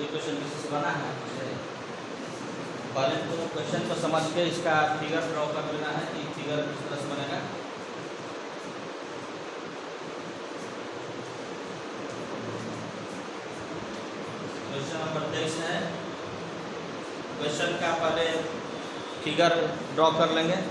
ये क्वेश्चन किसी से बना है? पहले तो क्वेश्चन को समझ के इसका फिगर ड्रॉ कर लेना है कि फिगर किस तरह से बनेगा। क्वेश्चन नंबर 23 है। क्वेश्चन का पहले फिगर ड्रॉ कर लेंगे।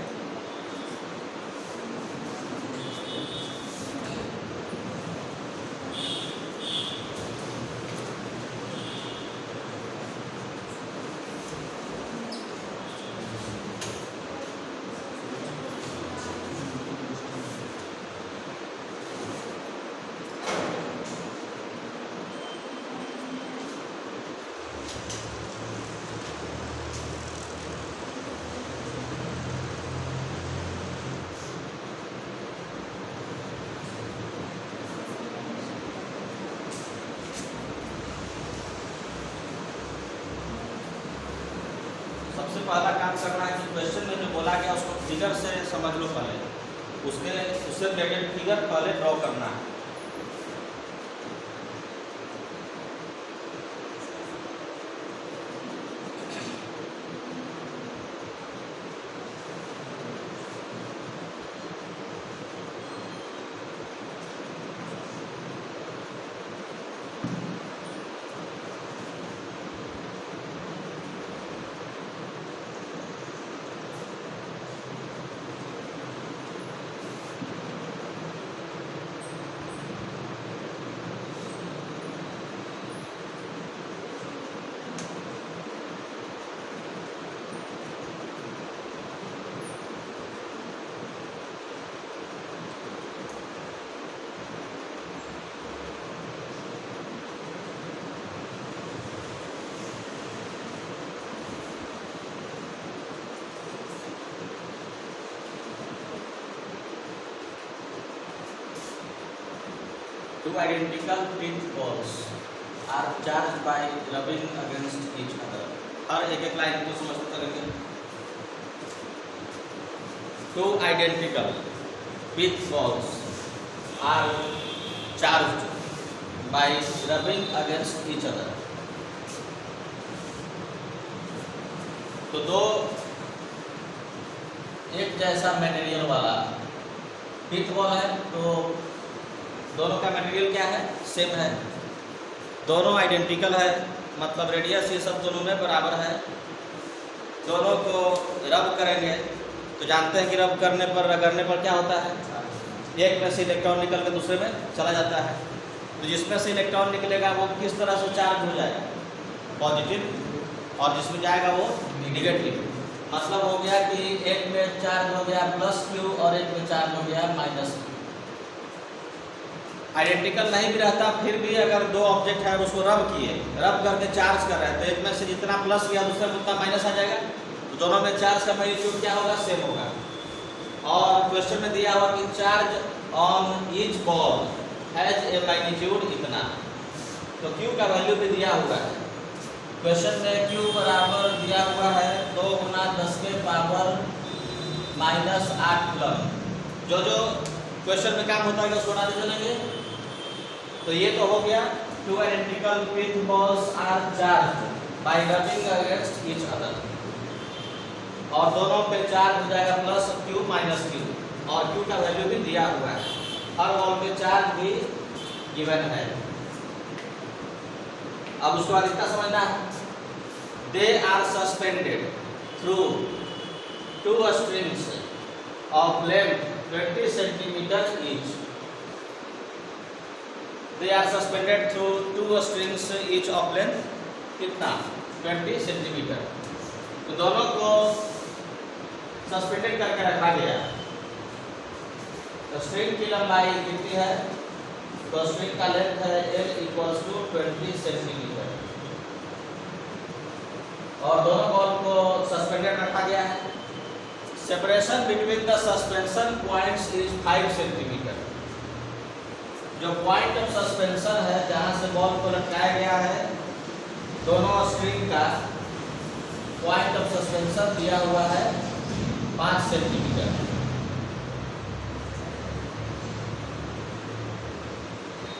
सबसे पहला काम करना है कि क्वेश्चन में जो बोला गया उसको फिगर से समझ लो पहले, उससे रिलेटेड फिगर पहले ड्रॉ करना है। Two identical pinch balls are charged by rubbing against each other. हर एक लाइन को समझते करेंगे। Two identical pinch balls are charged by rubbing against each other. तो दो एक जैसा मटेरियल वाला पिंच बॉल है, तो दोनों का मटेरियल क्या है? सेम है, दोनों आइडेंटिकल है, मतलब रेडियस ये सब दोनों में बराबर है। दोनों को रब करेंगे तो जानते हैं कि रब करने पर रगड़ने पर क्या होता है? एक में से इलेक्ट्रॉन निकल कर दूसरे में चला जाता है। तो जिसमें से इलेक्ट्रॉन निकलेगा वो किस तरह से चार्ज हो जाएगा? पॉजिटिव, और जिसमें जाएगा वो निगेटिव। मतलब हो गया कि एक में चार्ज हो गया प्लस क्यू और एक में चार्ज हो गया माइनस क्यू। आइडेंटिकल नहीं भी रहता फिर भी अगर दो ऑब्जेक्ट है उसको रब किए, रब करके चार्ज कर रहे हैं, तो एक में से जितना प्लस गया दूसरे में उतना माइनस आ जाएगा। तो दोनों में चार्ज का मैग्नीट्यूड क्या होगा? सेम होगा। और क्वेश्चन में दिया हुआ कि charge on each ball has a magnitude इतना, तो क्यू का वैल्यू भी दिया हुआ है। क्वेश्चन में क्यू बराबर दिया हुआ है 2 × 10 के पावर -8 कूलम। जो जो क्वेश्चन में काम होता है उसको बनाते चलेंगे। तो ये तो हो गया टू आइडेंटिकल पिंच balls are charged by rubbing against each other, और दोनों पे चार्ज हो जाएगा प्लस क्यू माइनस क्यू, और क्यू का वैल्यू भी दिया हुआ है। हर बॉल पे चार्ज भी गिवन है। अब उसके बाद इतना समझना है, they are suspended through 2 strings of length 20 centimetre each. They are suspended through 2 strings each of length कितना? 20 सेंटीमीटर। तो दोनों को सस्पेंडेड करके रखा गया। तो स्ट्रिंग की लंबाई कितनी है? तो स्ट्रिंग का लेंथ है L = 20 सेंटीमीटर, और दोनों बॉल को सस्पेंडेड रखा गया है। Separation between the suspension points is 5 centimetre. जो पॉइंट ऑफ सस्पेंशन है जहां से बॉल को लटकाया गया है, दोनों स्ट्रिंग का पॉइंट ऑफ सस्पेंशन दिया हुआ है 5 सेंटीमीटर।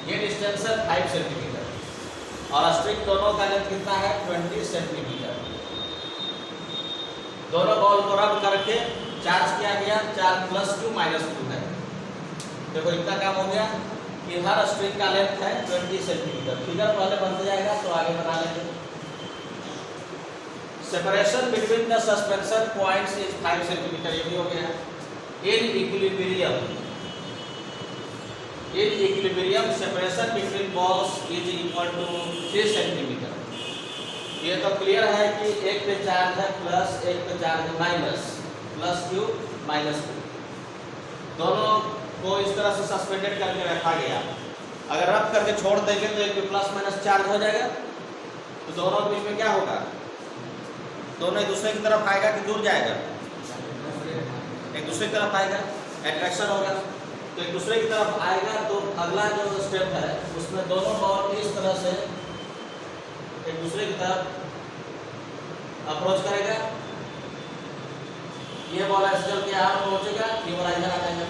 ये डिस्टेंस है 5 सेंटीमीटर। और स्ट्रिंग दोनों का लेंथ कितना है 20 सेंटीमीटर। दोनों बॉल को रब करके चार्ज किया गया, चार्ज +2 -2 है। देखो इतना काम हो गया कि हर स्ट्रिंग का लेंथ है 20 सेंटीमीटर। फिगर पहले बन जाएगा तो आगे बना लेंगे। Separation between the suspension points is 5 centimetre, ये भी हो गया। In equilibrium separation between balls is equal to 3 centimetre. ये तो क्लियर है कि एक पे चार्ज है प्लस, एक पे चार्ज है माइनस, +q -2। दोनों को इस तरह से सस्पेंडेड करके रखा गया। अगर रब करके छोड़ देंगे तो एक पे +- चार्ज हो जाएगा, तो दोनों के बीच में क्या होगा, दोनों एक दूसरे की तरफ आएगा कि दूर जाएगा, एक दूसरे की तरफ आएगा, अट्रैक्शन होगा। तो एक दूसरे की तरफ आएगा तो अगला जो स्टेप है उसमें दोनों बॉल इस तरह से एक दूसरे की तरफ अप्रोच करेगा। ये बॉल ऐसे चल के यहाँ पहुंचेगा, ये बॉल इधर आ जाएगा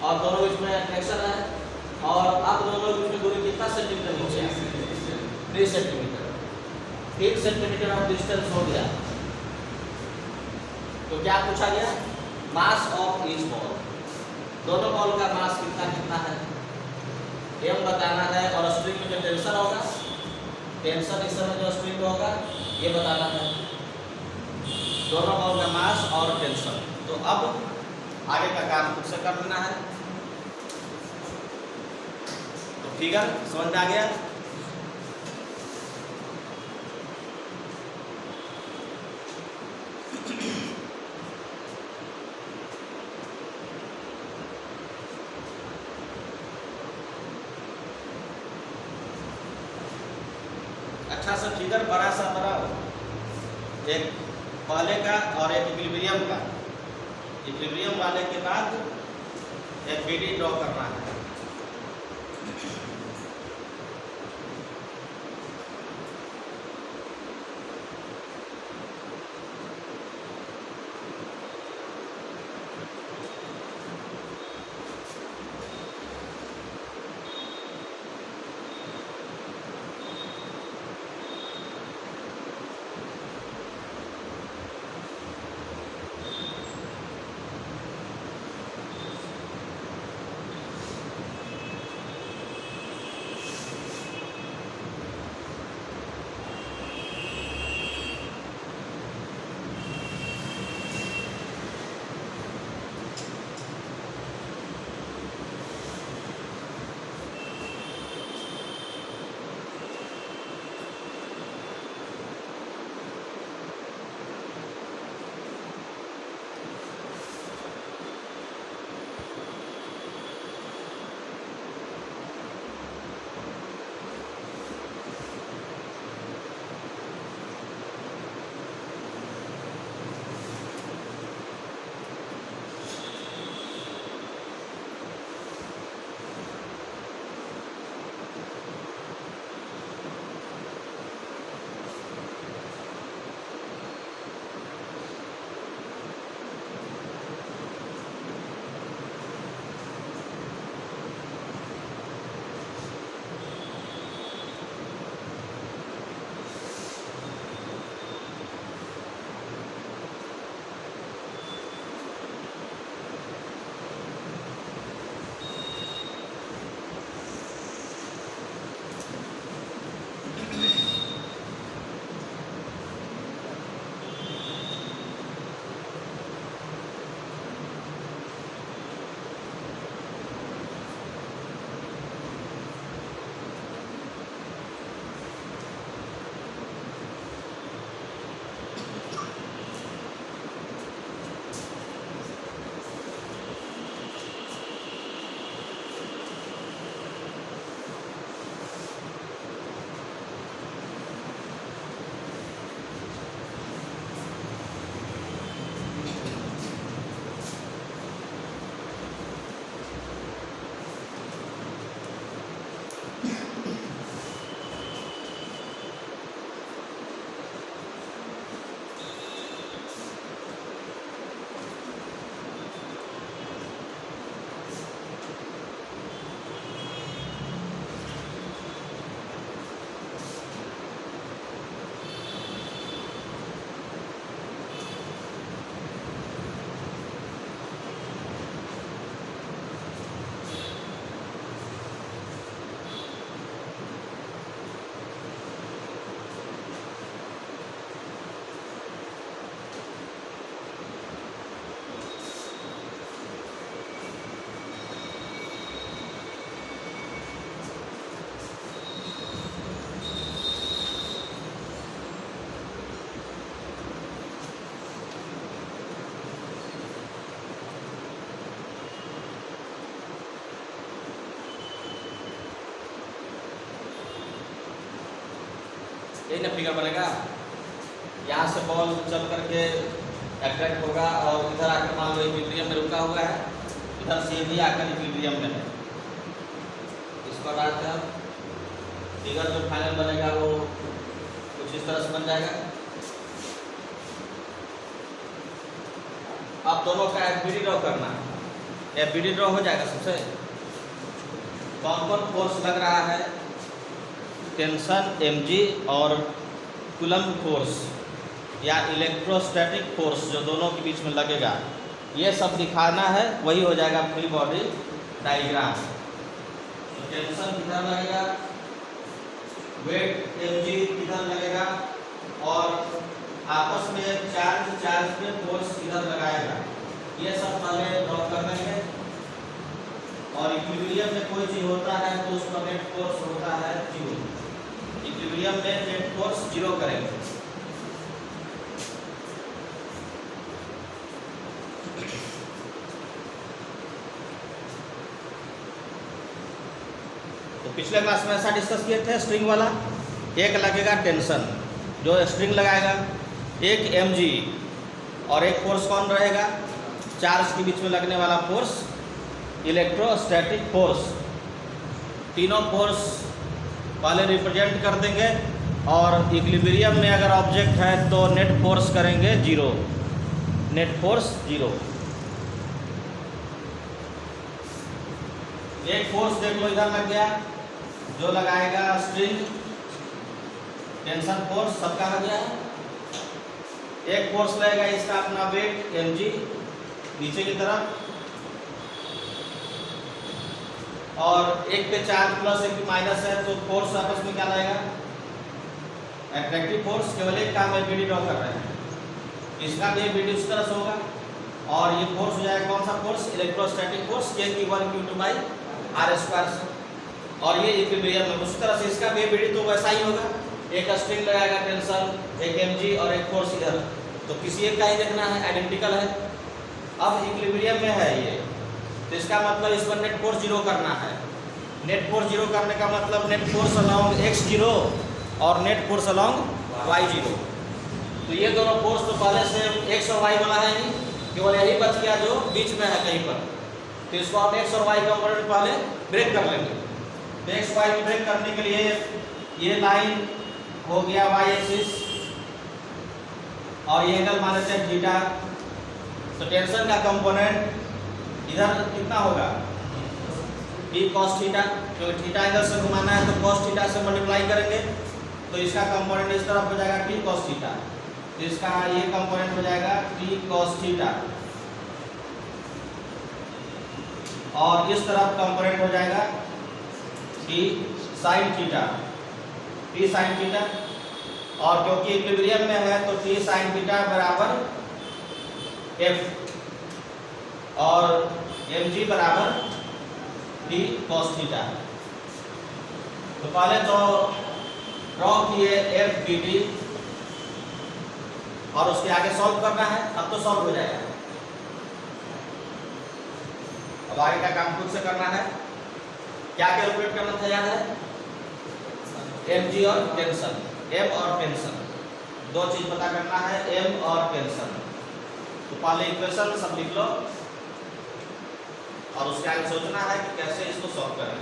और दोनों बीच में अट्रैक्शन है। और अब दोनों बीच में दूरी कितना सेंटीमीटर नीचे है 3 सेंटीमीटर। 3 सेंटीमीटर ऑफ डिस्टेंस हो गया। तो क्या पूछा गया, मास ऑफ ईच बॉल, दोनों बॉल का मास कितना है m बताना है। और स्ट्रिंग में जो टेंशन होगा, टेंशन इस समय जो स्ट्रिंग होगा ये बताना है, दोनों बॉल का मास और टेंशन। तो अब आगे का काम खुद से कर लेना है। तो फिगर समझ में आ गया। अच्छा सा फिगर बड़ा सा बड़ा, एक पहले का और एक इक्विलिब्रियम का। इक्विलिब्रियम वाले के बाद एक BD ड्रॉ करना है। यही ना फिगर बनेगा। यहाँ से बॉल चल करके अट्रैक्ट होगा और इधर आकर मान लो इक्विलिब्रियम में रुका हुआ है, इधर से भी आकर इक्विलिब्रियम में है। इसको डालते हैं, फिगर जो फाइनल बनेगा वो कुछ इस तरह से बन जाएगा। अब दोनों का एफबीडी ड्रॉ करना है। एफबीडी ड्रॉ हो जाएगा सबसे। कौन कौन फोर्स लग रहा है? टेंशन mg और कूलम्ब फोर्स या इलेक्ट्रोस्टैटिक फोर्स जो दोनों के बीच में लगेगा, ये सब दिखाना है, वही हो जाएगा फ्री बॉडी डायग्राम। तो टेंशन किधर लगेगा, वेट mg किधर लगेगा और आपस में चार्ज पे फोर्स किधर लगाएगा, ये सब पहले ड्रॉ कर लेंगे। और इक्विलिब्रियम में कोई चीज होता है तो उसका नेट फोर्स होता है 0। इक्विलिब्रियम में नेट फोर्स 0 करेंगे। तो पिछले क्लास में ऐसा डिस्कस किए थे, स्ट्रिंग वाला। एक लगेगा टेंशन, जो स्ट्रिंग लगाएगा, एक mg और एक फोर्स कौन रहेगा, चार्ज के बीच में लगने वाला फोर्स इलेक्ट्रोस्टैटिक फोर्स। तीनों फोर्स पहले रिप्रेजेंट कर देंगे और इक्विलिब्रियम में अगर ऑब्जेक्ट है तो नेट फोर्स करेंगे 0, नेट फोर्स 0। एक फोर्स देख लो इधर लग गया, जो लगाएगा स्ट्रिंग टेंशन फोर्स सबका लग गया है। एक फोर्स लगेगा इसका अपना वेट mg नीचे की तरफ, और एक पे चार्ज प्लस एक पे माइनस है तो फोर्स आपस में क्या लगेगा, एट्रैक्टिव फोर्स। केवल एक काम एफबीडी ड्रॉ कर रहे हैं, इसका भी एफबीडी उस तरह से होगा। और ये फोर्स हो जाएगा कौन सा फोर्स, इलेक्ट्रोस्टैटिक फोर्स, K=1/r²। और ये इक्विलिब्रियम में उस तरह से इसका भी एफबीडी तो वैसा ही होगा। एक स्ट्रिंग लगाएगा टेंशन, एक mg और एक फोर्स इधर, तो किसी एक का ही देखना है, आइडेंटिकल है। अब इक्विलिब्रियम में है ये, तो इसका मतलब इस पर नेट फोर्स 0 करना है। नेट फोर्स 0 करने का मतलब नेट फोर्स अलोंग x0 और नेट फोर्स अलोंग y0। तो ये दोनों फोर्स तो पहले से x और y वाला है नहीं, केवल यही बच गया जो बीच में है कहीं पर। तो इसको हम x और y कंपोनेंट पहले ब्रेक कर लेंगे। तो x y को ब्रेक करने के लिए ये लाइन हो गया y एक्सिस और ये एंगल मान लेते हैं थीटा। तो टेंशन का कंपोनेंट इधर कितना होगा, p cos थीटा, क्योंकि थीटा एंगल से घुमाना है तो cos थीटा से मल्टीप्लाई करेंगे, तो इसका कंपोनेंट इस तरफ हो जाएगा p cos थीटा। तो इसका ये कंपोनेंट हो जाएगा p cos थीटा, और इस तरफ कंपोनेंट हो जाएगा p sin theta, p sin theta. और क्योंकि इक्विलिब्रियम में है तो p sin थीटा बराबर f और mg बराबर p cos थीटा। तो पहले तो ड्रॉ किए एफबीडी और उसके आगे सॉल्व करना है, अब तो सॉल्व हो जाएगा। अब आगे का काम खुद से करना है। क्या कैलकुलेट करना था, याद है, mg और टेंशन, m और टेंशन, दो चीज पता करना है, m और टेंशन। तो पहले इक्वेशन सब लिख लो और उसके आगे सोचना है कि कैसे इसको सॉल्व करें।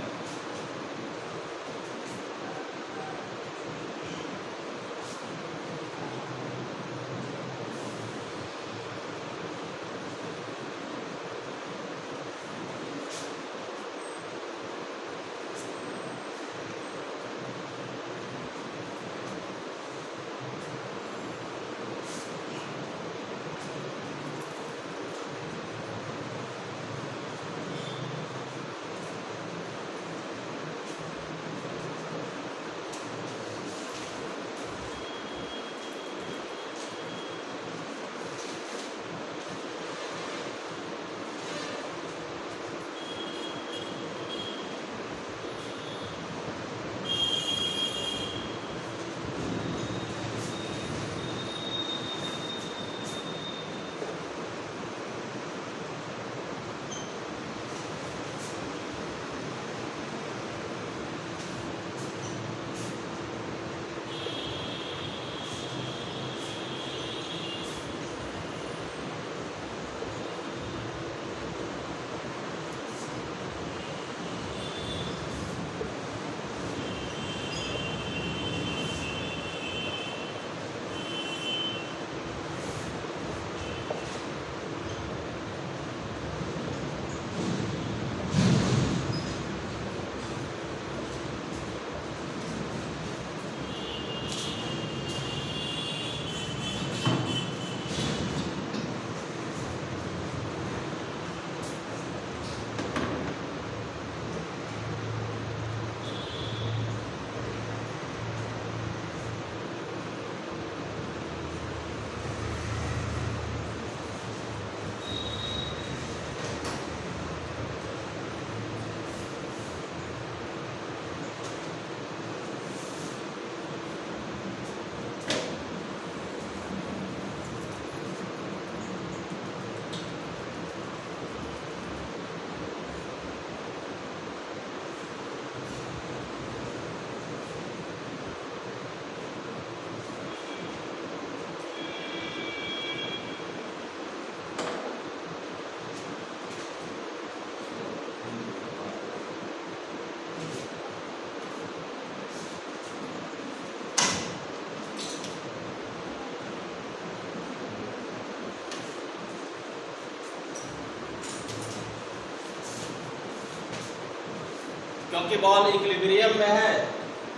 क्योंकि बॉल इक्विलिब्रियम में है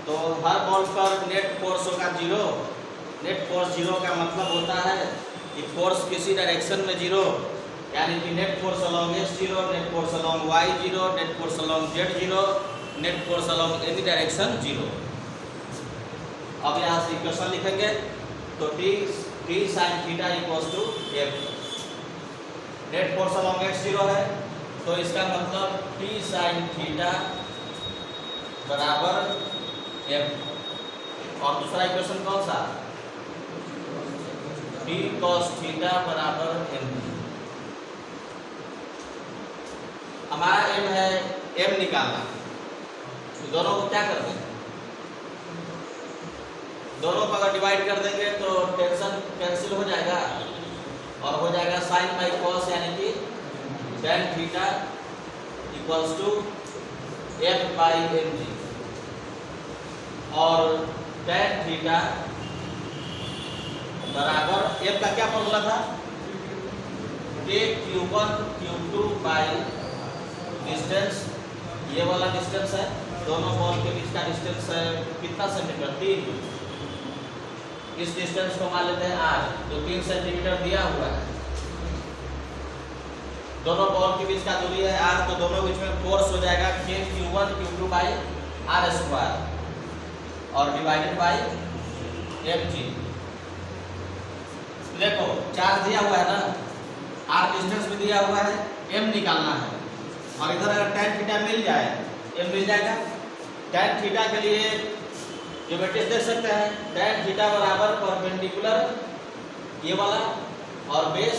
तो हर बॉल पर नेट फोर्स होगा 0। नेट फोर्स 0 का मतलब होता है कि फोर्स किसी डायरेक्शन में 0, यानी कि net force along x 0, net force along y 0, net force along z 0, net force along any direction 0। अब यहाँ से इक्वेशन लिखेंगे तो t sin theta equals to f। Net force along x 0 है तो इसका मतलब t sin थीटा बराबर f। और दूसरा इक्वेशन कौन सा, t cos थीटा बराबर m। हमारा m है m निकालना, तो दोनों को क्या करते हैं, दोनों को अगर डिवाइड कर देंगे तो टेंशन कैंसिल हो जाएगा और हो जाएगा साइन बाई कॉस, यानी कि tan theta equals to f by mg। और tan थीटा बराबर f का क्या फॉर्मूला था, k q1 q2 by distance, ये वाला डिस्टेंस है, दोनों बॉल के बीच का डिस्टेंस है कितना सेंटीमीटर, 3। इस डिस्टेंस को मान लेते हैं r, तो 3 सेंटीमीटर दिया हुआ है। दोनों बॉल के बीच का दूरी है r, तो दोनों बीच में फोर्स हो जाएगा k q1 q2 by r square और डिवाइडेड बाई mg। देखो चार्ज दिया हुआ है ना, r डिस्टेंस भी दिया हुआ है, m निकालना है, और इधर अगर tan थीटा मिल जाए m मिल जाएगा। tan थीटा के लिए ज्योमेट्री देख सकते हैं, tan थीटा बराबर परपेंडिकुलर ये वाला और बेस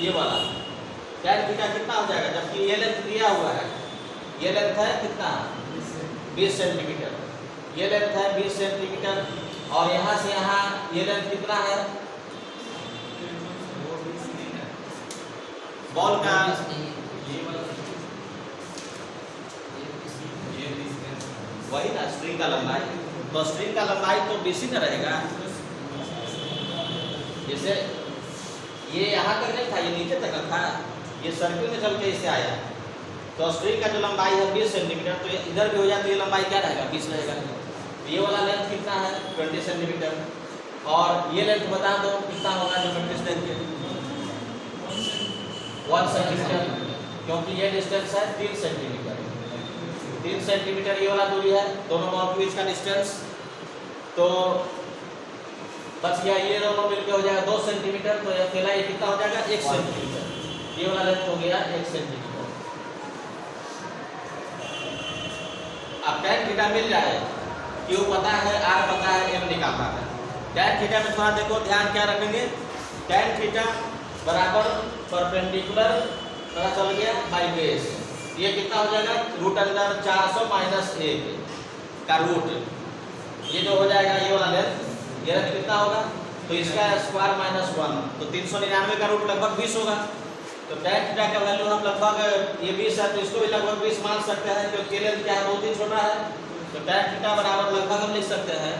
ये वाला। tan थीटा कितना हो जाएगा, जबकि ये लेंथ दिया हुआ है, ये लेंथ है कितना 20 सेंटीमीटर, ये लेंथ है 20 सेंटीमीटर, और यहाँ से यहाँ ये लेंथ कितना है, बॉल का वही ना स्ट्रिंग का लंबाई, तो स्ट्रिंग का लंबाई तो BC न रहेगा। जैसे ये यहाँ तक नहीं था, ये नीचे तक था, ये सर्किल में चल के इससे आया, तो स्ट्रिंग का जो लंबाई है 20 सेंटीमीटर, तो इधर भी हो जाए तो ये लंबाई क्या रहेगा, 20 रहेगा। ये वाला लेंथ कितना है 20 सेंटीमीटर, और ये लेंथ बता दो कितना होगा ज्योमेट्रिक लेंथ, 1 सेंटीमीटर, क्योंकि ये डिस्टेंस है 3 सेंटीमीटर। 3 सेंटीमीटर ये वाला दूरी है, दोनों बॉल के बीच का डिस्टेंस, तो बच गया ये दोनों मिलकर हो जाएगा 2 सेंटीमीटर, तो अकेला ये कितना हो जाएगा 1 सेंटीमीटर। ये वाला लेंथ हो गया 1 सेंटीमीटर। अब tan थीटा मिल जाए, q पता है, r पता है, m निकालना है। tan थीटा में थोड़ा देखो ध्यान क्या रखेंगे, tan थीटा बराबर परपेंडिकुलर पता चल गया बाई बेस, ये कितना हो जाएगा रूट अंडर 400 माइनस 1 का रूट, ये जो हो जाएगा ये वाला लेंथ, ये लेंथ कितना होगा, तो इसका स्क्वायर माइनस 1, तो 399 का रूट लगभग 20 होगा। तो tan थीटा का वैल्यू हम लगभग ये 20 है, तो इसको भी लगभग 20 मान सकते हैं, क्योंकि लेंथ क्या है बहुत ही छोटा है। तो tan थीटा बराबर लगभग हम लिख सकते हैं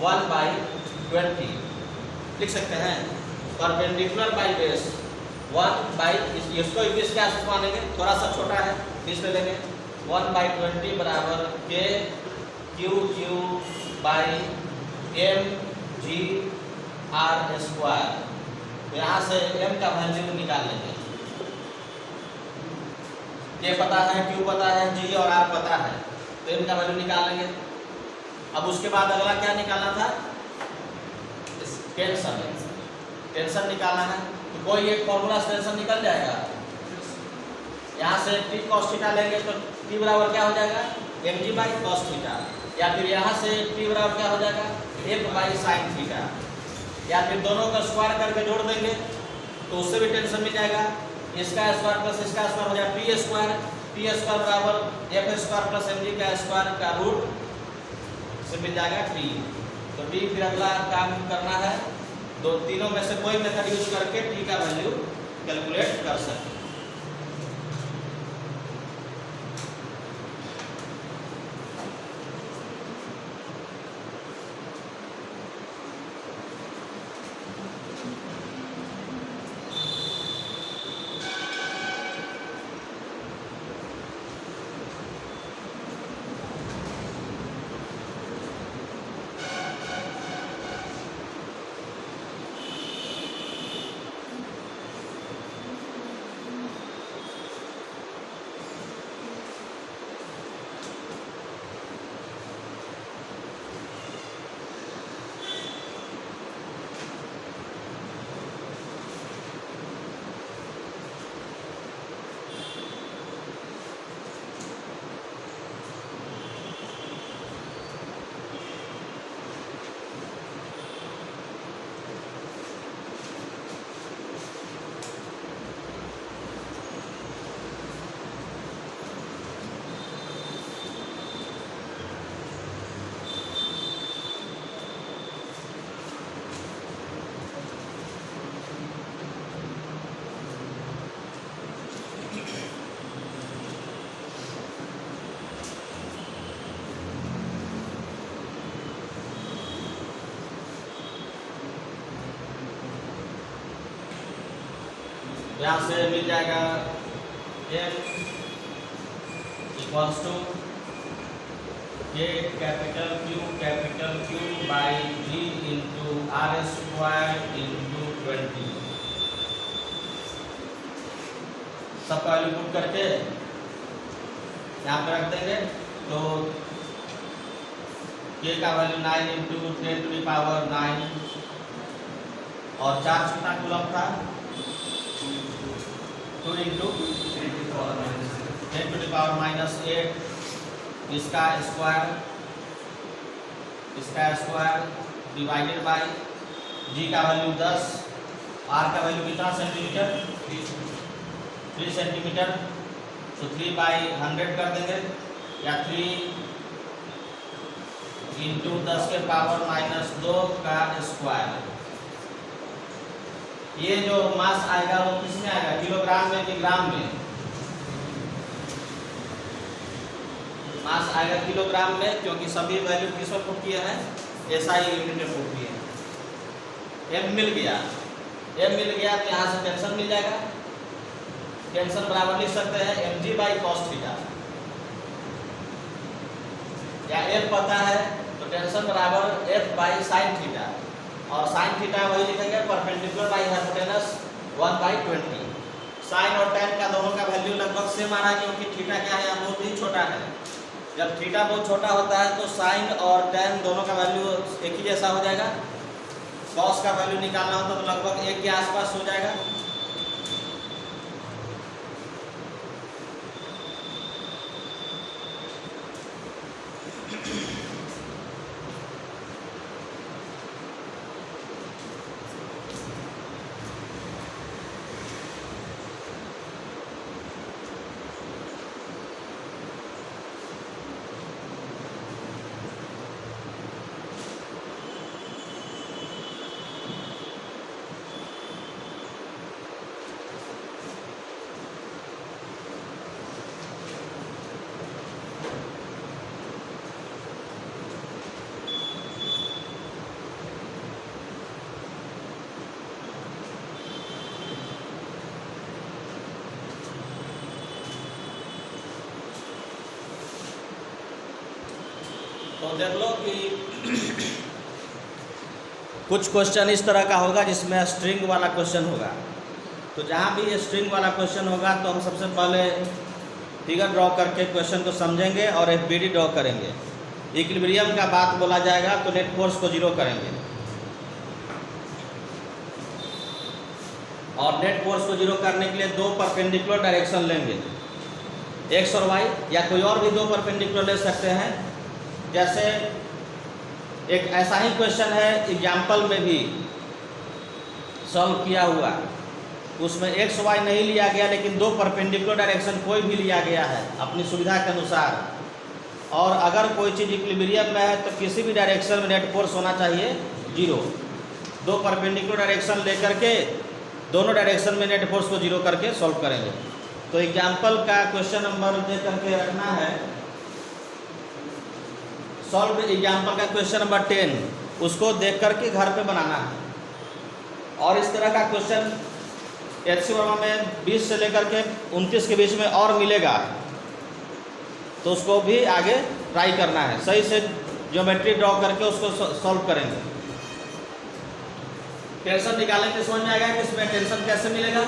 1/20 लिख सकते हैं, परपेंडिकुलर बाई बेस 1/, इसको 20 के आसपास मानेंगे, थोड़ा सा छोटा है 20 ले लेंगे, 1/20 बराबर k q by mg r square. तो यहाँ से m का वैल्यू निकाल लेंगे, k पता है, q पता है, g और r पता है, तो m का वैल्यू निकाल लेंगे। अब उसके बाद अगला क्या निकालना था, टेंशन निकालना है, तो कोई एक फॉर्मूला टेंशन निकल जाएगा। यहाँ से t cos थीटा लेंगे तो t बराबर क्या हो जाएगा mg बाई cos थीटा, या फिर यहाँ से t बराबर क्या हो जाएगा f बाई साइन थीटा, या फिर दोनों का स्क्वायर करके जोड़ देंगे तो उससे भी टेंशन मिल जाएगा। इसका स्क्वायर प्लस इसका स्क्वायर हो जाएगा p स्क्वायर बराबर f स्क्वायर प्लस mg का स्क्वायर का रूट से मिल जाएगा t। तो t फिर अगला काम करना है, दो तीनों में से कोई मेथड यूज करके t का वैल्यू कैलकुलेट कर सकते हैं। यहाँ से मिल जाएगा m equals to K capital Q by G into R square into 20। सबका वैल्यू पुट करके यहाँ पे रख देंगे तो K का value 9 into 10 to the power 9 और चार्ज कितना कूलम था 2 into 10 to the power minus 8 इसका स्क्वायर डिवाइडेड बाय G का वैल्यू 10, R का वैल्यू कितना सेंटीमीटर 3 सेंटीमीटर, तो 3 बाई 100 कर देंगे या 3 इंटू 10 के पावर माइनस 2 का स्क्वायर। ये जो मास आएगा वो किसमें आएगा, किलोग्राम में कि ग्राम में? मास आएगा किलोग्राम में, क्योंकि सभी वैल्यू किसमें पुट किए हैं, SI यूनिट में पुट किए हैं। M मिल गया तो यहाँ से टेंशन मिल जाएगा। टेंशन बराबर लिख सकते हैं mg बाई कॉस थीटा, या F पता है तो टेंशन बराबर F बाई साइन थीटा, और साइन थीटा वही लिखेंगे परपेंडिकुलर बाई हाइपोटेनस 1/20। साइन और tan का दोनों का वैल्यू लगभग सेम आ रहा है, क्योंकि थीटा क्या है, यहाँ बहुत ही छोटा है। जब थीटा बहुत छोटा होता है तो साइन और tan दोनों का वैल्यू एक ही जैसा हो जाएगा। कॉस का वैल्यू निकालना होता तो लगभग 1 के आसपास हो जाएगा। तो देख लो कि कुछ क्वेश्चन इस तरह का होगा जिसमें स्ट्रिंग वाला क्वेश्चन होगा। तो जहाँ भी ये स्ट्रिंग वाला क्वेश्चन होगा तो हम सबसे पहले फिगर ड्रॉ करके क्वेश्चन को समझेंगे और FBD ड्रॉ करेंगे। इक्विलिब्रियम का बात बोला जाएगा तो नेट फोर्स को 0 करेंगे, और नेट फोर्स को 0 करने के लिए 2 परपेंडिकुलर डायरेक्शन लेंगे, x और y, या कोई और भी 2 परपेंडिकुलर ले सकते हैं। जैसे एक ऐसा ही क्वेश्चन है एग्जाम्पल में भी सॉल्व किया हुआ, उसमें x y नहीं लिया गया लेकिन 2 परपेंडिकुलर डायरेक्शन कोई भी लिया गया है अपनी सुविधा के अनुसार, और अगर कोई चीज़ इक्विलिब्रियम में है तो किसी भी डायरेक्शन में नेट फोर्स होना चाहिए 0। 2 परपेंडिकुलर डायरेक्शन लेकर के दोनों डायरेक्शन में नेट फोर्स को 0 करके सॉल्व करेंगे। तो एग्जाम्पल का क्वेश्चन नंबर दे करके रखना है, सॉल्व एग्जाम्पल का क्वेश्चन नंबर 10, उसको देख करके घर पे बनाना है। और इस तरह का क्वेश्चन HC वर्मा में 20 से लेकर के 29 के बीच में और मिलेगा, तो उसको भी आगे ट्राई करना है। सही से ज्योमेट्री ड्रॉ करके उसको सॉल्व करेंगे। टेंशन निकालने के समझ में आएगा कि इसमें टेंशन कैसे मिलेगा,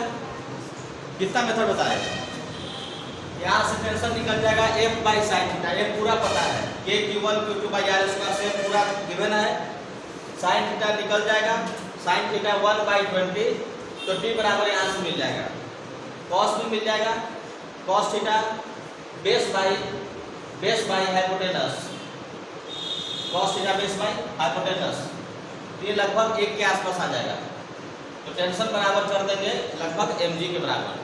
कितना मेथड बताया। यहाँ से टेंशन निकल जाएगा F by sine theta, F पूरा पता है, K/Q1 Q2 by R square से पूरा गिवन है। साइन थीटा निकल जाएगा, साइन थीटा 1/20, तो D बराबर यहाँ से मिल जाएगा। कॉस भी मिल जाएगा, cos theta base by hypotenuse, cos theta base by hypotenuse, ये लगभग 1 के आसपास आ जाएगा। तो टेंशन बराबर कर देंगे लगभग mg के बराबर।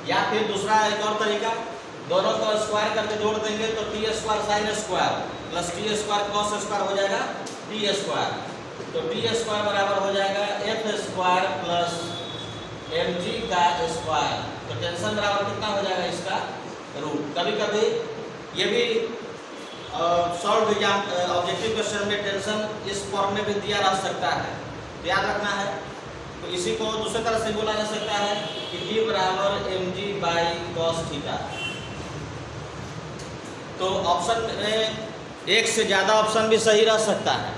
या फिर दूसरा एक और तरीका, दोनों को स्क्वायर करके जोड़ देंगे तो t square sine square plus t square cos square हो जाएगा t स्क्वायर। तो t स्क्वायर बराबर हो जाएगा f स्क्वायर प्लस mg का स्क्वायर। तो टेंशन बराबर कितना हो जाएगा इसका रूट। कभी कभी ये भी सॉल्व ऑब्जेक्टिव क्वेश्चन में टेंशन इस फॉर्म में भी दिया रह सकता है, ध्यान रखना है। तो इसी को दूसरी तरह से बोला जा सकता है कि P बराबर mg/cos थीटा। तो ऑप्शन में एक से ज़्यादा ऑप्शन भी सही रह सकता है,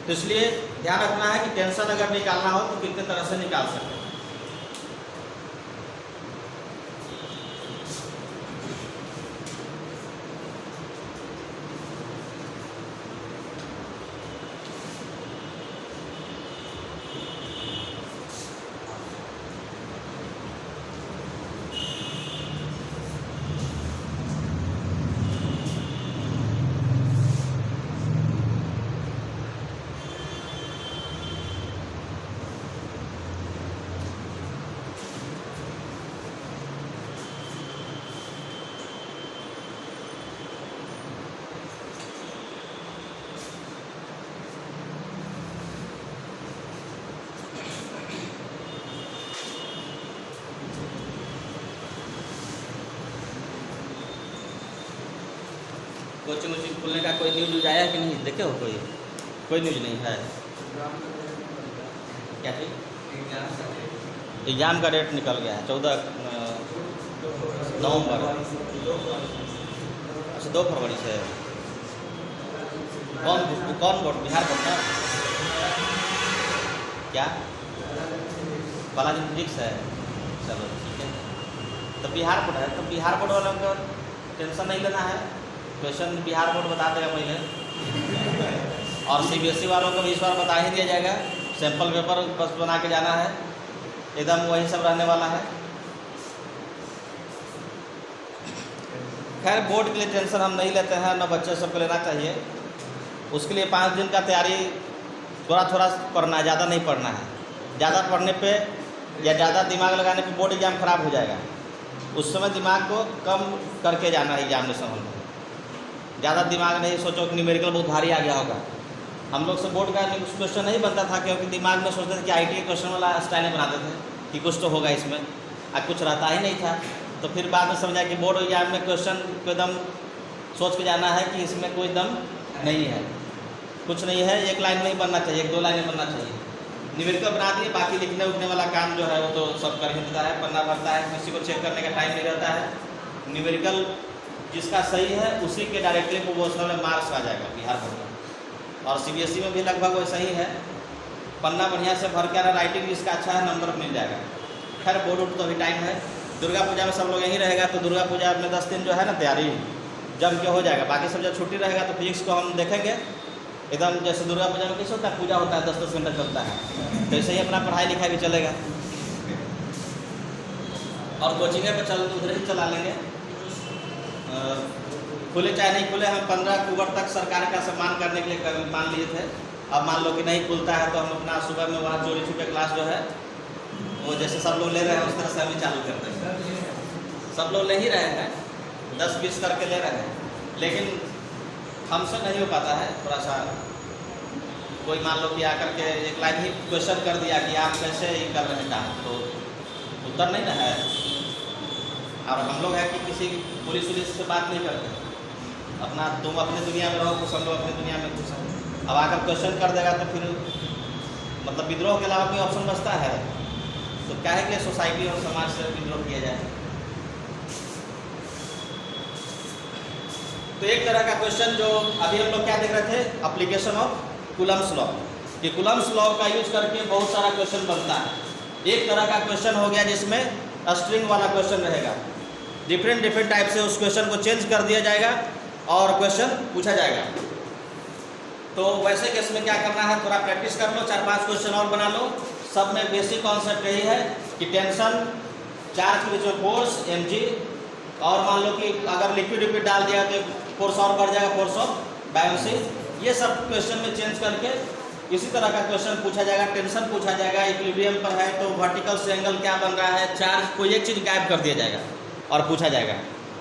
तो इसलिए ध्यान रखना है कि टेंशन अगर निकालना हो तो कितने तरह से निकाल सकते हैं। कोचिंग वोचिंग खुलने का कोई न्यूज आया कि नहीं, देखे हो? कोई न्यूज नहीं है। क्या चीज? एग्ज़ाम का डेट निकल गया है 14 नवंबर। अच्छा 2 फरवरी से। कौन बोर्ड? बिहार बोर्ड ना? क्या बालाजी फिजिक्स है? चलो ठीक है, तो बिहार बोर्ड है, तो बिहार बोर्ड वालों को टेंशन नहीं लेना है, क्वेश्चन बिहार बोर्ड बता देगा पहले। और CBSE वालों को भी इस बार बता ही दिया जाएगा, सैंपल पेपर बस बना के जाना है, एकदम वही सब रहने वाला है। खैर बोर्ड के लिए टेंशन हम नहीं लेते हैं, न बच्चे सबको लेना चाहिए। उसके लिए 5 दिन का तैयारी थोड़ा थोड़ा पढ़ना है, ज़्यादा नहीं पढ़ना है। ज़्यादा पढ़ने पे या ज़्यादा दिमाग लगाने पे बोर्ड एग्ज़ाम खराब हो जाएगा। उस समय दिमाग को कम करके जाना है एग्जामिनेशन हॉल में। ज़्यादा दिमाग नहीं सोचो कि न्यूमेरिकल बहुत भारी आ गया होगा। हम लोग से बोर्ड का क्वेश्चन नहीं बनता था, क्योंकि दिमाग में सोचते थे कि IT के क्वेश्चन वाला स्टाइल बनाते थे कि कुछ तो होगा इसमें, और कुछ रहता ही नहीं था। तो फिर बाद में समझा कि बोर्ड एग्जाम में क्वेश्चन को एकदम सोच के जाना है कि इसमें कोई दम नहीं है, कुछ नहीं है, एक लाइन में ही बनना चाहिए, 1-2 लाइन में बनना चाहिए। न्यूमेरिकल बना दिए, बाकी लिखने उठने वाला काम जो है वो तो सब कर ही देता है, पन्ना भरता है, किसी को चेक करने का टाइम नहीं रहता है। न्यूमेरिकल जिसका सही है उसी के डायरेक्टली प्रोपोर्शनल में मार्क्स आ जाएगा बिहार बोर्ड में। और CBSE में भी लगभग वैसा ही है, पन्ना बढ़िया से भर के राइटिंग जिसका अच्छा है नंबर मिल जाएगा। खैर बोर्ड उठ तो अभी टाइम है, दुर्गा पूजा में सब लोग यहीं रहेगा, तो दुर्गा पूजा में 10 दिन जो है ना तैयारी जम के हो जाएगा। बाकी सब जब छुट्टी रहेगा तो फिजिक्स को हम देखेंगे एकदम, जैसे दुर्गा पूजा में कैसे होता है, पूजा होता है 10-10 घंटा चलता है, तो ऐसे ही अपना पढ़ाई लिखाई भी चलेगा। और कोचिंग पे चल उधर ही चला लेंगे, खुले चाहे नहीं खुले। हम 15 अक्टूबर तक सरकार का सम्मान करने के लिए मान लिए थे। अब मान लो कि नहीं खुलता है तो हम अपना सुबह में वहाँ चोरी छुपे क्लास जो है वो जैसे सब लोग ले रहे हैं उस तरह से हम ही चालू करते हैं। सब लोग ले ही रहे हैं, 10-20 करके ले रहे हैं, लेकिन हमसे नहीं हो पाता है। थोड़ा सा कोई मान लो कि आकर के एक लाइन ही क्वेश्चन कर दिया कि आप कैसे ये कर रहे हैं काम, तो उत्तर नहीं ना है। और हम लोग है कि किसी पुलिस से बात नहीं करते, अपना तुम अपनी दुनिया में रहो, कुछ हम लोग अपनी दुनिया में कुछ। अब आकर क्वेश्चन कर देगा तो फिर मतलब विद्रोह के अलावा कोई ऑप्शन बचता है? तो क्या है कि सोसाइटी और समाज से विद्रोह किया जाए। तो एक तरह का क्वेश्चन जो अभी हम लोग क्या देख रहे थे, एप्लीकेशन ऑफ कूलम्स लॉ, कि कूलम्स लॉ का यूज करके बहुत सारा क्वेश्चन बनता है। एक तरह का क्वेश्चन हो गया जिसमें स्ट्रिंग वाला क्वेश्चन रहेगा, डिफरेंट टाइप से उस क्वेश्चन को चेंज कर दिया जाएगा और क्वेश्चन पूछा जाएगा। तो वैसे केस में क्या करना है, थोड़ा प्रैक्टिस कर लो, 4-5 क्वेश्चन और बना लो। सब में बेसिक कॉन्सेप्ट यही है कि टेंशन, चार्ज के बीच में फोर्स mg, और मान लो कि अगर लिक्विड डाल दिया तो फोर्स और बढ़ जाएगा, फोर्स ऑफ बायोन्सी। ये सब क्वेश्चन में चेंज करके इसी तरह का क्वेश्चन पूछा जाएगा। टेंशन पूछा जाएगा, इक्विलिब्रियम पर है तो वर्टिकल से एंगल क्या बन रहा है, चार्ज, कोई एक चीज़ गायब कर दिया जाएगा और पूछा जाएगा।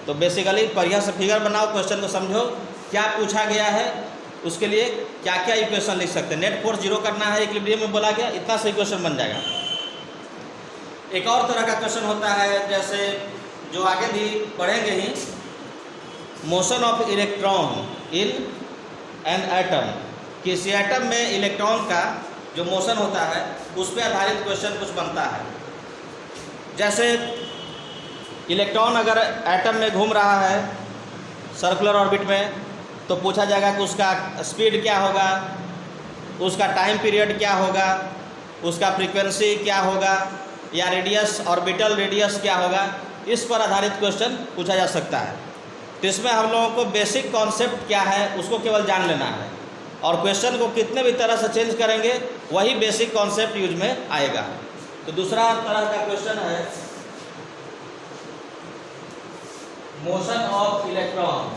तो बेसिकली बढ़िया से फिगर बनाओ, क्वेश्चन को समझो क्या पूछा गया है, उसके लिए क्या क्या इक्वेशन लिख सकते हैं। नेट फोर्स 0 करना है, इक्विलिब्रियम में बोला गया, इतना सही क्वेश्चन बन जाएगा। एक और तरह का क्वेश्चन होता है, जैसे जो आगे भी पढ़ेंगे ही, motion of electron in an atom, किसी एटम में इलेक्ट्रॉन का जो मोशन होता है उस पर आधारित क्वेश्चन कुछ बनता है। जैसे इलेक्ट्रॉन अगर एटम में घूम रहा है सर्कुलर ऑर्बिट में, तो पूछा जाएगा कि उसका स्पीड क्या होगा, उसका टाइम पीरियड क्या होगा, उसका फ्रीक्वेंसी क्या होगा, या रेडियस, ऑर्बिटल रेडियस क्या होगा। इस पर आधारित क्वेश्चन पूछा जा सकता है। तो इसमें हम लोगों को बेसिक कॉन्सेप्ट क्या है उसको केवल जान लेना है, और क्वेश्चन को कितने भी तरह से चेंज करेंगे वही बेसिक कॉन्सेप्ट यूज में आएगा। तो दूसरा तरह का क्वेश्चन है motion of electron.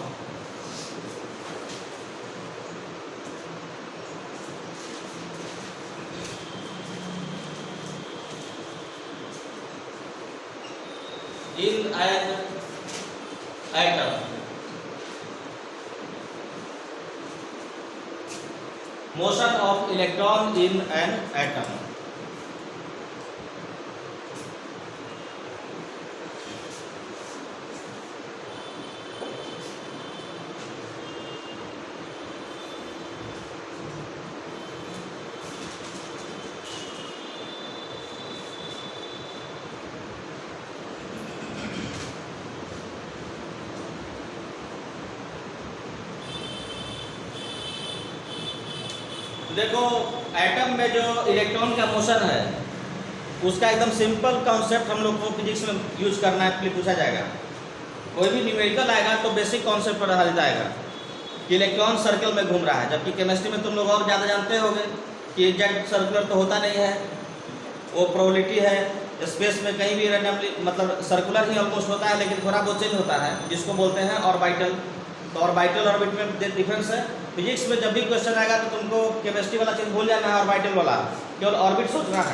in an atom, motion of electron in an atom। देखो एटम में जो इलेक्ट्रॉन का मोशन है उसका एकदम सिंपल कॉन्सेप्ट हम लोग को फिजिक्स में यूज करना है, पूछा जाएगा। कोई भी न्यूमेरिकल आएगा तो बेसिक कॉन्सेप्ट पर आधारित आएगा कि इलेक्ट्रॉन सर्कल में घूम रहा है, जबकि केमिस्ट्री में तुम लोग और ज़्यादा जानते होंगे कि एग्जैक्ट सर्कुलर तो होता नहीं है, वो प्रोबेबिलिटी है। स्पेस में कहीं भी रैंडमली मतलब सर्कुलर ही ऑलमोस्ट होता है, लेकिन थोड़ा बहुत चेंज होता है, जिसको बोलते हैं ऑर्बिटल। तो ऑर्बिटल ऑर्बिट में डिफरेंस है। फिजिक्स में जब भी क्वेश्चन आएगा तो तुमको केमिस्ट्री वाला चीज़ भूल जाना है, ऑर्बिटल वाला, केवल ऑर्बिट सोचना है।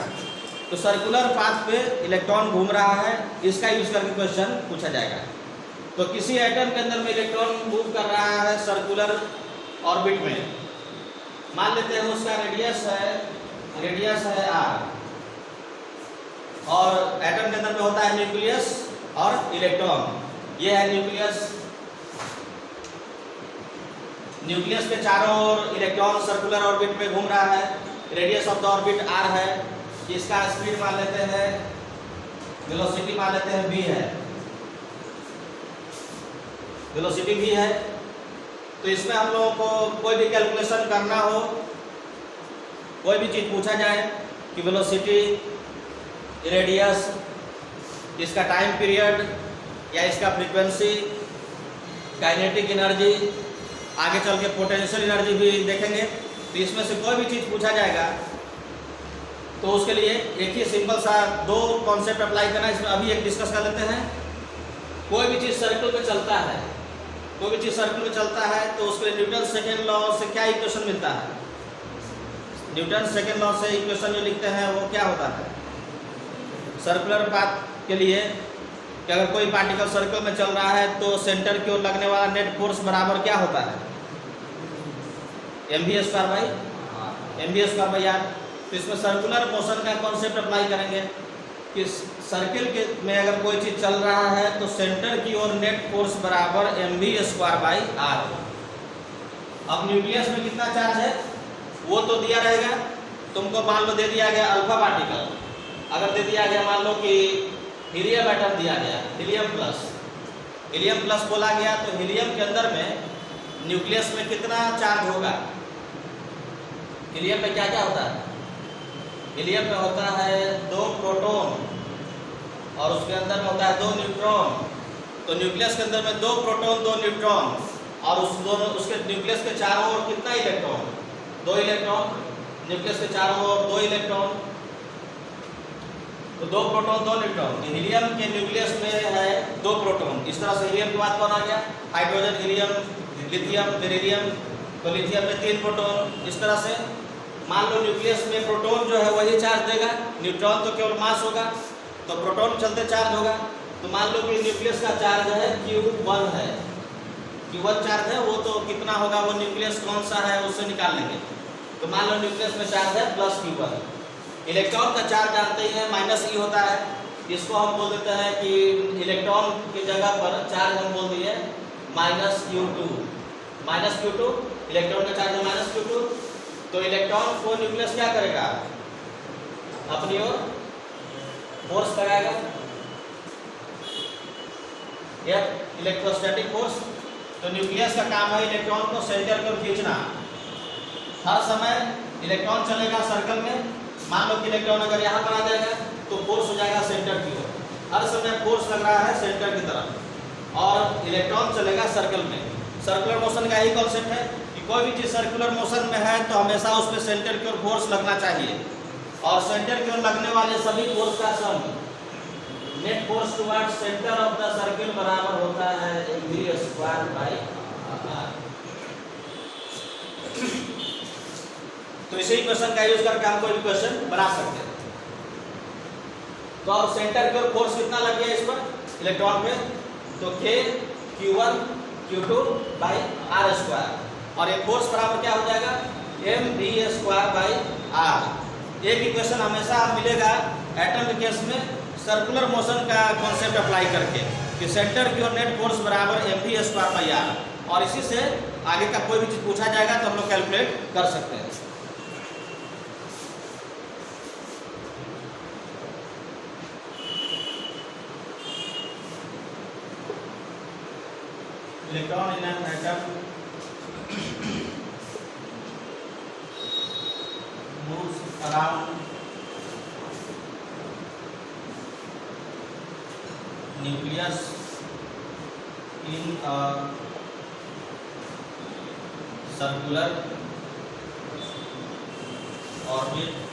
तो सर्कुलर पाथ पे इलेक्ट्रॉन घूम रहा है, इसका यूज करके क्वेश्चन पूछा जाएगा। तो किसी एटम के अंदर में इलेक्ट्रॉन मूव कर रहा है सर्कुलर ऑर्बिट में, मान लेते हैं उसका रेडियस है r, और एटम के अंदर में होता है न्यूक्लियस और इलेक्ट्रॉन। ये है न्यूक्लियस के चारों ओर इलेक्ट्रॉन सर्कुलर ऑर्बिट में घूम रहा है, radius of the orbit r है, इसका स्पीड मान लेते हैं, वेलोसिटी मान लेते हैं v है, वेलोसिटी v है। तो इसमें हम लोगों को कोई भी कैलकुलेशन करना हो, कोई भी चीज़ पूछा जाए कि वेलोसिटी, रेडियस, इसका टाइम पीरियड या इसका फ्रीक्वेंसी, काइनेटिक एनर्जी, आगे चल के पोटेंशियल एनर्जी भी देखेंगे। तो इसमें से कोई भी चीज़ पूछा जाएगा तो उसके लिए एक ही सिंपल सा दो कॉन्सेप्ट अप्लाई करना है। इसमें अभी एक डिस्कस कर लेते हैं। कोई भी चीज़ सर्कल पे चलता है, कोई भी चीज़ सर्कल पे चलता है तो उसके लिए न्यूटन सेकेंड लॉ से क्या इक्वेशन मिलता है? न्यूटन सेकेंड लॉ से इक्वेशन जो लिखते हैं वो क्या होता है? सर्कुलर पाथ के लिए कि अगर कोई पार्टिकल सर्कल में चल रहा है तो सेंटर की ओर लगने वाला नेट फोर्स बराबर क्या होता है? mv² r। तो इसमें सर्कुलर मोशन का कॉन्सेप्ट अप्लाई करेंगे कि सर्किल के में अगर कोई चीज़ चल रहा है तो सेंटर की ओर नेट फोर्स बराबर mv²/r। अब न्यूक्लियस में कितना चार्ज है वो तो दिया रहेगा, तुमको मान लो दे दिया गया अल्फा पार्टिकल, अगर दे दिया गया मान लो कि हीलियम एटम दिया गया, हीलियम प्लस बोला गया, तो हीलियम के अंदर में न्यूक्लियस में कितना चार्ज होगा? हीलियम में क्या क्या होता है? हीलियम में होता है 2 प्रोटॉन और उसके अंदर में होता है 2 न्यूट्रॉन। तो न्यूक्लियस के अंदर में 2 प्रोटॉन 2 न्यूट्रॉन, और उसके न्यूक्लियस के चारों ओर कितना इलेक्ट्रॉन? 2 इलेक्ट्रॉन। न्यूक्लियस के चारों ओर 2 इलेक्ट्रॉन, तो 2 प्रोटॉन 2 न्यूट्रॉन। हीलियम के न्यूक्लियस में है 2 प्रोटॉन। इस तरह से हीलियम की बात कौन आ गया? Hydrogen, helium, lithium, beryllium. तो लिथियम में 3 प्रोटॉन। इस तरह से मान लो न्यूक्लियस में प्रोटॉन जो है वही चार्ज देगा, न्यूट्रॉन तो केवल मास होगा, तो प्रोटॉन चलते चार्ज होगा। तो मान लो कि न्यूक्लियस का चार्ज है Q1 है, Q1 चार्ज है, वो तो कितना होगा, वो न्यूक्लियस कौन सा है उससे निकाल लेंगे। तो मान लो न्यूक्लियस में चार्ज है +Q1। इलेक्ट्रॉन का चार्ज जानते ही हैं -e होता है, इसको हम बोल देते हैं कि इलेक्ट्रॉन की जगह पर चार्ज हम बोल दिए -Q2। -Q2 इलेक्ट्रॉन का चार्ज है -Q2। तो इलेक्ट्रॉन को न्यूक्लियस क्या करेगा, अपनी ओर फोर्स लगाएगा, इलेक्ट्रोस्टैटिक फोर्स। तो न्यूक्लियस का काम है इलेक्ट्रॉन को सेंटर की ओर खींचना। हर समय इलेक्ट्रॉन चलेगा सर्कल में, मान लो कि इलेक्ट्रॉन अगर यहाँ पर आ जाएगा तो फोर्स हो जाएगा सेंटर की ओर, हर समय फोर्स लग रहा है सेंटर की तरफ, और इलेक्ट्रॉन चलेगा सर्कल में। सर्कुलर मोशन का यही कॉन्सेप्ट है कि कोई भी चीज सर्कुलर मोशन में है तो हमेशा उसमें सेंटर की ओर फोर्स लगना चाहिए, और सेंटर की ओर लगने वाले सभी फोर्स का sum net force towards centre of the circle बराबर होता है mv²/r। तो इसी क्वेश्चन का यूज करके हम कोई भी क्वेश्चन बना सकते हैं। तो अब सेंटर की ओर फोर्स कितना लग गया इस पर इलेक्ट्रॉन पे, तो k q1 q2/r², और ये फोर्स बराबर क्या हो जाएगा mv²/r। एक इक्वेशन हमेशा मिलेगा एटम के केस में सर्कुलर मोशन का कॉन्सेप्ट अप्लाई करके कि सेंटर की ओर नेट फोर्स बराबर mv²/r, और इसी से आगे का कोई भी चीज पूछा जाएगा तो हम लोग कैलकुलेट कर सकते हैं। Electron in an atom moves around nucleus in a circular orbit